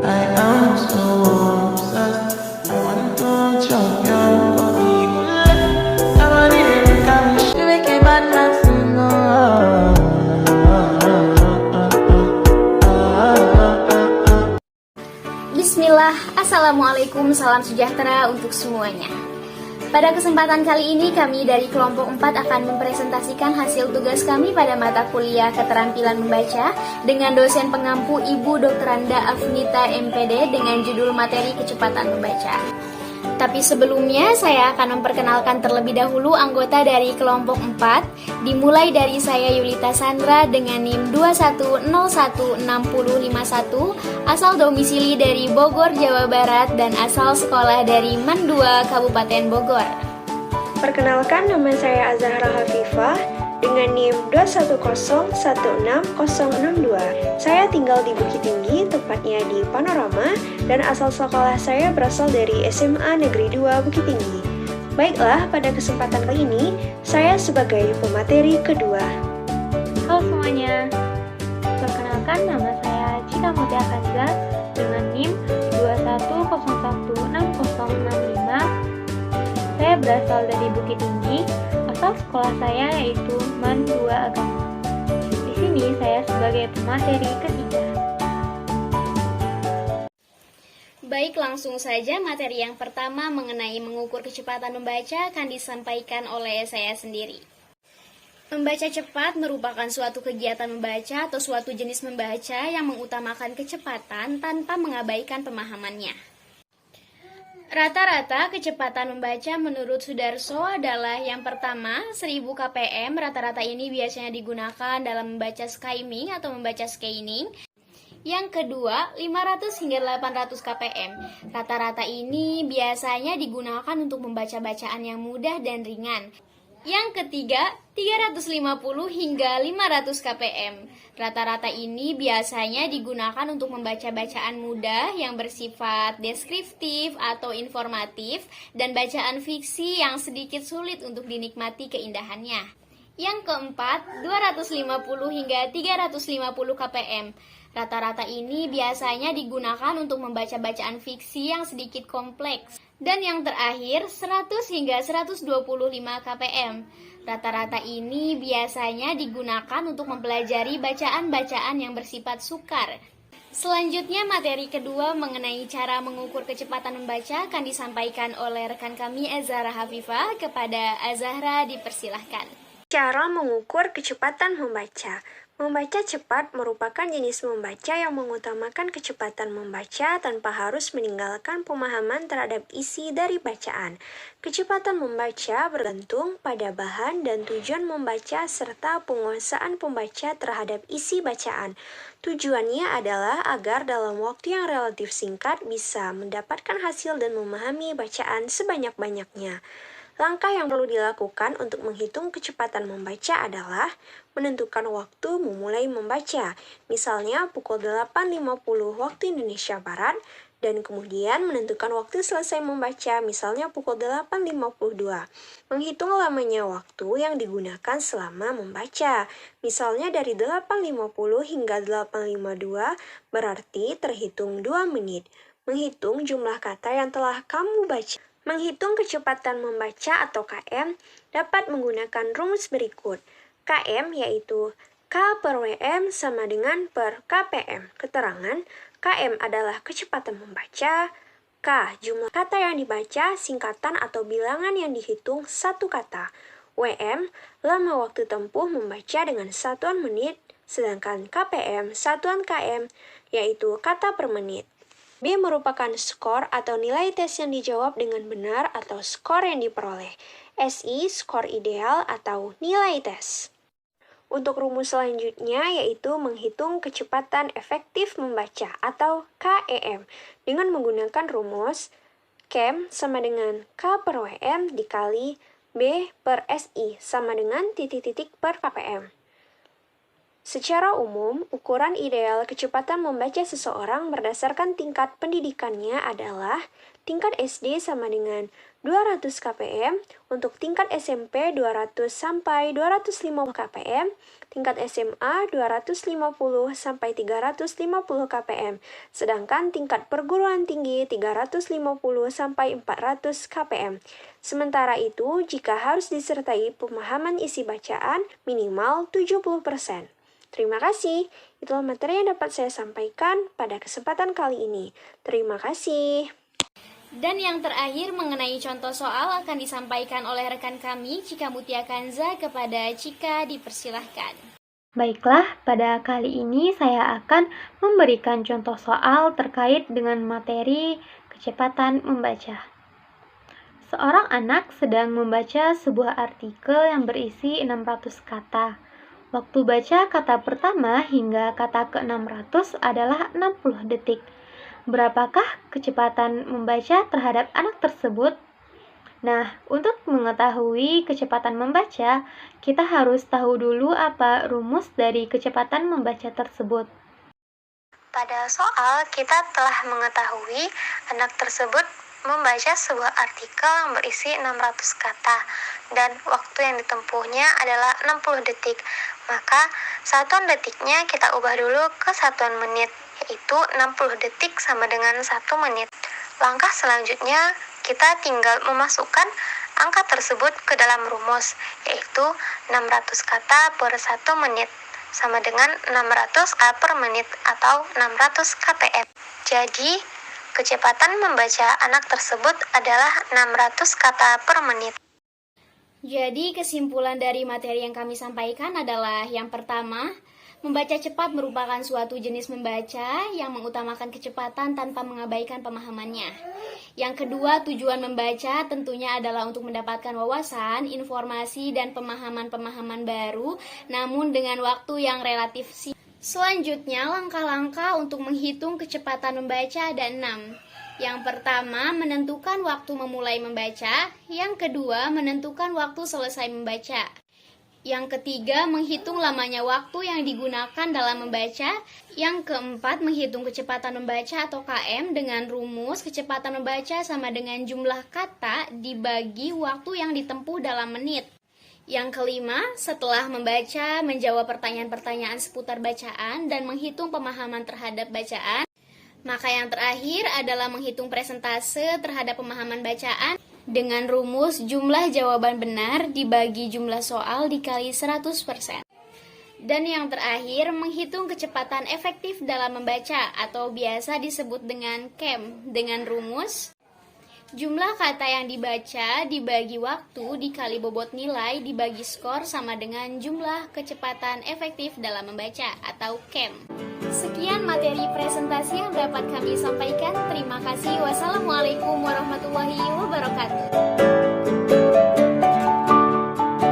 I am so obsessed. I want to chop your body. I want it to come. You make a bad man sing. Bismillah, Assalamualaikum, salam sejahtera untuk semuanya. Pada kesempatan kali ini kami dari kelompok 4 akan mempresentasikan hasil tugas kami pada mata kuliah keterampilan membaca dengan dosen pengampu Ibu Dr. Anda Afnita MPD dengan judul materi kecepatan membaca. Tapi sebelumnya saya akan memperkenalkan terlebih dahulu anggota dari kelompok 4, dimulai dari saya Yulita Sandra dengan NIM 21016051, asal domisili dari Bogor, Jawa Barat, dan asal sekolah dari MAN 2, Kabupaten Bogor. Perkenalkan, nama saya Azahra Hafifah dengan NIM 210160062. Saya tinggal di Bukit Tinggi, tepatnya di Panorama, dan asal sekolah saya berasal dari SMA Negeri 2 Bukit Tinggi. Baiklah, pada kesempatan kali ini, saya sebagai pemateri kedua. Halo semuanya, perkenalkan nama saya Cika Mutia Kanza dengan NIM 210160065. Saya berasal dari Bukit Tinggi, asal sekolah saya yaitu MAN 2 Agama. Di sini saya sebagai pemateri ketiga. Baik, langsung saja materi yang pertama mengenai mengukur kecepatan membaca akan disampaikan oleh saya sendiri. Membaca cepat merupakan suatu kegiatan membaca atau suatu jenis membaca yang mengutamakan kecepatan tanpa mengabaikan pemahamannya. Rata-rata kecepatan membaca menurut Sudarso adalah yang pertama 1000 kpm. Rata-rata ini biasanya digunakan dalam membaca skimming atau membaca scanning. Yang kedua 500 hingga 800 kpm. Rata-rata ini biasanya digunakan untuk membaca bacaan yang mudah dan ringan. Yang ketiga 350 hingga 500 kpm. Rata-rata ini biasanya digunakan untuk membaca bacaan mudah yang bersifat deskriptif atau informatif dan bacaan fiksi yang sedikit sulit untuk dinikmati keindahannya. Yang keempat 250 hingga 350 kpm. Rata-rata ini biasanya digunakan untuk membaca bacaan fiksi yang sedikit kompleks. Dan yang terakhir 100 hingga 125 kpm. Rata-rata ini biasanya digunakan untuk mempelajari bacaan-bacaan yang bersifat sukar. Selanjutnya materi kedua mengenai cara mengukur kecepatan membaca akan disampaikan oleh rekan kami Azahra Hafifah. Kepada Azahra dipersilahkan. Cara mengukur kecepatan membaca. Membaca cepat merupakan jenis membaca yang mengutamakan kecepatan membaca tanpa harus meninggalkan pemahaman terhadap isi dari bacaan. Kecepatan membaca bergantung pada bahan dan tujuan membaca serta penguasaan pembaca terhadap isi bacaan. Tujuannya adalah agar dalam waktu yang relatif singkat bisa mendapatkan hasil dan memahami bacaan sebanyak-banyaknya. Langkah yang perlu dilakukan untuk menghitung kecepatan membaca adalah menentukan waktu memulai membaca, misalnya pukul 8.50 waktu Indonesia Barat, dan kemudian menentukan waktu selesai membaca, misalnya pukul 8.52. Menghitung lamanya waktu yang digunakan selama membaca, misalnya dari 8.50 hingga 8.52, berarti terhitung 2 menit. Menghitung jumlah kata yang telah kamu baca. Menghitung kecepatan membaca atau KM dapat menggunakan rumus berikut. KM yaitu K per WM sama dengan per KPM. Keterangan, KM adalah kecepatan membaca, K jumlah kata yang dibaca, singkatan atau bilangan yang dihitung satu kata. WM, lama waktu tempuh membaca dengan satuan menit, sedangkan KPM, satuan KM, yaitu kata per menit. B merupakan skor atau nilai tes yang dijawab dengan benar atau skor yang diperoleh. SI, skor ideal atau nilai tes. Untuk rumus selanjutnya yaitu menghitung kecepatan efektif membaca atau KEM dengan menggunakan rumus KEM sama dengan K per WM dikali B per SI sama dengan titik-titik per KPM. Secara umum, ukuran ideal kecepatan membaca seseorang berdasarkan tingkat pendidikannya adalah tingkat SD sama dengan 200 kpm, untuk tingkat SMP 200 sampai 250 kpm, tingkat SMA 250 sampai 350 kpm, sedangkan tingkat perguruan tinggi 350 sampai 400 kpm. Sementara itu, jika harus disertai pemahaman isi bacaan minimal 70%. Terima kasih, itulah materi yang dapat saya sampaikan pada kesempatan kali ini. Terima kasih. Dan yang terakhir mengenai contoh soal akan disampaikan oleh rekan kami Cika Mutia Kanza. Kepada Cika dipersilahkan. Baiklah, pada kali ini saya akan memberikan contoh soal terkait dengan materi kecepatan membaca. Seorang anak sedang membaca sebuah artikel yang berisi 600 kata. Waktu baca kata pertama hingga kata ke-600 adalah 60 detik. Berapakah kecepatan membaca terhadap anak tersebut? Nah, untuk mengetahui kecepatan membaca, kita harus tahu dulu apa rumus dari kecepatan membaca tersebut. Pada soal, kita telah mengetahui anak tersebut membaca sebuah artikel yang berisi 600 kata dan waktu yang ditempuhnya adalah 60 detik. Maka satuan detiknya kita ubah dulu ke satuan menit, yaitu 60 detik sama dengan 1 menit. Langkah selanjutnya, kita tinggal memasukkan angka tersebut ke dalam rumus, yaitu 600 kata per 1 menit, sama dengan 600 kata per menit atau 600 kpm. Jadi, kecepatan membaca anak tersebut adalah 600 kata per menit. Jadi kesimpulan dari materi yang kami sampaikan adalah yang pertama, membaca cepat merupakan suatu jenis membaca yang mengutamakan kecepatan tanpa mengabaikan pemahamannya. Yang kedua, tujuan membaca tentunya adalah untuk mendapatkan wawasan, informasi, dan pemahaman-pemahaman baru, namun dengan waktu yang relatif singkat. Selanjutnya, langkah-langkah untuk menghitung kecepatan membaca ada 6. Yang pertama, menentukan waktu memulai membaca. Yang kedua, menentukan waktu selesai membaca. Yang ketiga, menghitung lamanya waktu yang digunakan dalam membaca. Yang keempat, menghitung kecepatan membaca atau KM dengan rumus kecepatan membaca sama dengan jumlah kata dibagi waktu yang ditempuh dalam menit. Yang kelima, setelah membaca, menjawab pertanyaan-pertanyaan seputar bacaan dan menghitung pemahaman terhadap bacaan. Maka yang terakhir adalah menghitung presentase terhadap pemahaman bacaan dengan rumus jumlah jawaban benar dibagi jumlah soal dikali 100%. Dan yang terakhir, menghitung kecepatan efektif dalam membaca atau biasa disebut dengan KEM dengan rumus jumlah kata yang dibaca dibagi waktu dikali bobot nilai dibagi skor sama dengan jumlah kecepatan efektif dalam membaca atau KEM. Sekian materi presentasi yang dapat kami sampaikan. Terima kasih. Wassalamualaikum warahmatullahi wabarakatuh.